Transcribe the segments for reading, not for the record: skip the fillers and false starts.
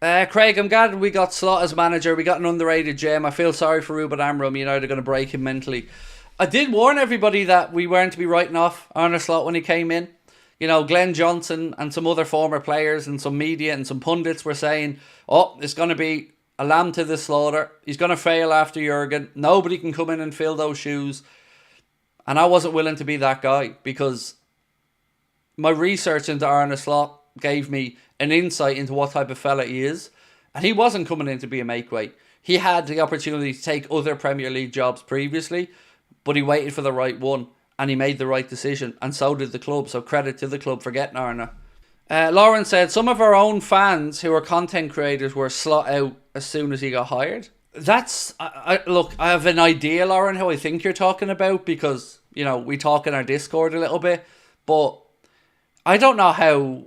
Craig, I'm glad we got Slot as manager. We got an underrated gem. I feel sorry for Ruben Amram. You know, they're going to break him mentally. I did warn everybody that we weren't to be writing off Arne Slot when he came in. You know, Glenn Johnson and some other former players and some media and some pundits were saying, oh, it's going to be a lamb to the slaughter. He's going to fail after Jurgen. Nobody can come in and fill those shoes. And I wasn't willing to be that guy because my research into Arne Slot gave me an insight into what type of fella he is. And he wasn't coming in to be a make-weight. He had the opportunity to take other Premier League jobs previously, but he waited for the right one. And he made the right decision. And so did the club. So credit to the club for getting Arne. Lauren said, some of our own fans who are content creators were slot out as soon as he got hired. That's... look, I have an idea, Lauren, how I think you're talking about. Because, you know, we talk in our Discord a little bit. But I don't know how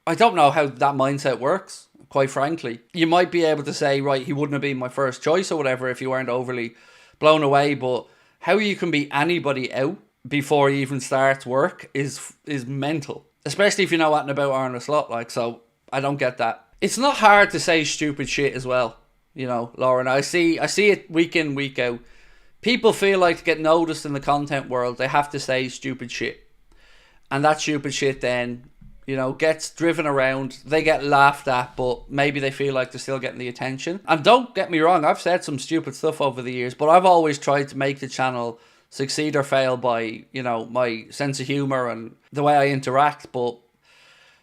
that mindset works, quite frankly. You might be able to say, right, he wouldn't have been my first choice or whatever if you weren't overly blown away. But how you can beat anybody out before he even starts work is mental. Especially if you know anything about Arne Slot, like, so I don't get that. It's not hard to say stupid shit as well, you know, Lauren. I see it week in, week out. People feel like to get noticed in the content world, they have to say stupid shit. And that stupid shit then, you know, gets driven around. They get laughed at, but maybe they feel like they're still getting the attention. And don't get me wrong, I've said some stupid stuff over the years, but I've always tried to make the channel succeed or fail by, you know, my sense of humour and the way I interact. But,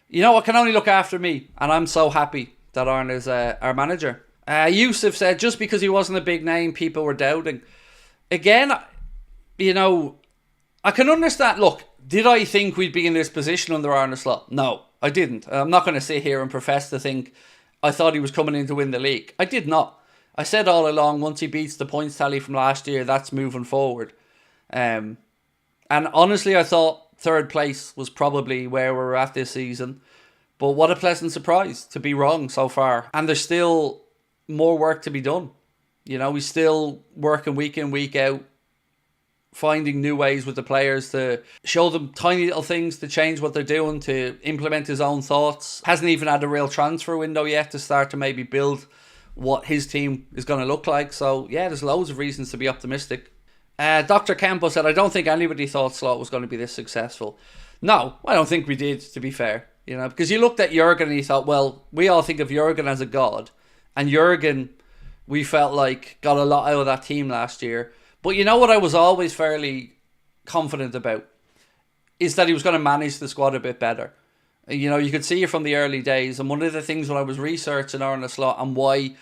you know, I can only look after me. And I'm so happy that Arne is our manager. Yusuf said, just because he wasn't a big name, people were doubting. Again, you know, I can understand. Look, did I think we'd be in this position under Arne Slot? No, I didn't. I'm not going to sit here and profess to think I thought he was coming in to win the league. I did not. I said all along, once he beats the points tally from last year, that's moving forward. And honestly, I thought third place was probably where we're at this season. But what a pleasant surprise to be wrong so far. And there's still more work to be done. You know, he's still working week in, week out, finding new ways with the players to show them tiny little things to change what they're doing, to implement his own thoughts. Hasn't even had a real transfer window yet to start to maybe build what his team is going to look like. So, yeah, there's loads of reasons to be optimistic. Dr. Campo said, I don't think anybody thought Slot was going to be this successful. No, I don't think we did, to be fair. You know, because you looked at Jurgen and you thought, well, we all think of Jurgen as a god. And Jurgen, we felt like, got a lot out of that team last year. But you know what I was always fairly confident about? Is that he was going to manage the squad a bit better. You know, you could see it from the early days. And one of the things when I was researching Arne Slot and why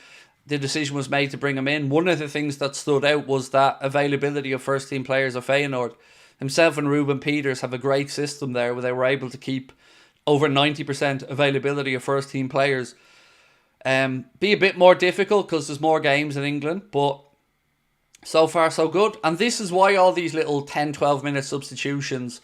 the decision was made to bring him in, one of the things that stood out was that availability of first team players of Feyenoord. Himself and Ruben Peters have a great system there where they were able to keep over 90% availability of first team players. Be a bit more difficult because there's more games in England, but so far so good. And this is why all these little 10-12 minute substitutions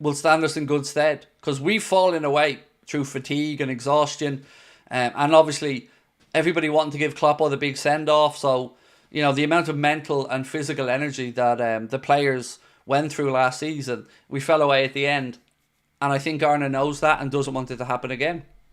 will stand us in good stead, because we've fallen away through fatigue and exhaustion, and obviously everybody wanting to give Kloppo the big send-off. So, you know, the amount of mental and physical energy that the players went through last season, we fell away at the end. And I think Arne knows that and doesn't want it to happen again.